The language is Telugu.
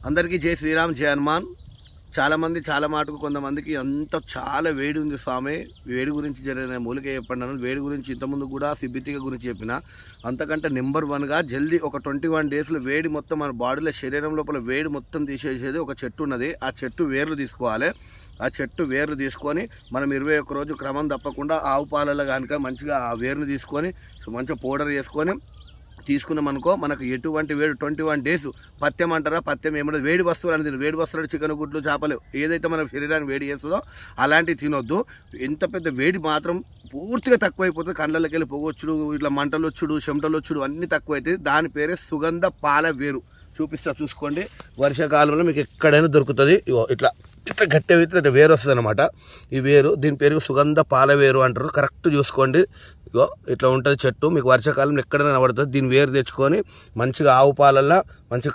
అందరికీ జై శ్రీరామ్, జై హనుమాన్. చాలామంది చాలా మాటకు కొంతమందికి అంత చాలా వేడి ఉంది స్వామి, వేడి గురించి జరిగిన మూలిక చెప్పండి. వేడి గురించి ఇంతకుముందు కూడా సిబితిక గురించి చెప్పిన. అంతకంటే నెంబర్ 1గా జల్దీ ఒక 21 డేస్లో వేడి మొత్తం మన బాడీలో శరీరం లోపల వేడి మొత్తం తీసేసేది ఒక చెట్టు ఉన్నది. ఆ చెట్టు వేర్లు తీసుకోవాలి. ఆ చెట్టు వేర్లు తీసుకొని మనం 21 రోజు క్రమం తప్పకుండా ఆవు పాలలో కనుక మంచిగా ఆ వేర్లు తీసుకొని మంచిగా పౌడర్ చేసుకొని తీసుకున్నాం అనుకో, మనకు ఎటువంటి వేడి 21 డేస్ పథ్యం అంటారా, పథ్యం ఏమంటే వేడి వస్తువులు అనేది, వేడి వస్తువులు చికెన్, గుడ్లు, చేపలు ఏదైతే మన శరీరాన్ని వేడి చేస్తుందో అలాంటివి తినొద్దు. ఎంత పెద్ద వేడి మాత్రం పూర్తిగా తక్కువైపోతుంది. కళ్ళకి వెళ్ళి పొగొచ్చుడు, ఇట్లా మంటలు వచ్చుడు, చెమటలు వచ్చుడు అన్నీ తక్కువైతుంది. దాని పేరే సుగంధ పాల వేరు. చూపిస్తా చూసుకోండి. వర్షాకాలంలో మీకు ఎక్కడైనా దొరుకుతుంది. ఇట్లా ఇట్లా గట్టి ఇట్లా వేరు వస్తుంది అనమాట. ఈ వేరు దీని పేరు సుగంధ పాల వేరు అంటారు. కరెక్ట్ చూసుకోండి. ఇట్లా ఉంటుంది చెట్టు. మీకు వర్షాకాలంలో ఎక్కడైనా పడుతుంది. దీని వేరు తెచ్చుకొని మంచిగా ఆవు పాలల్లో మంచిగా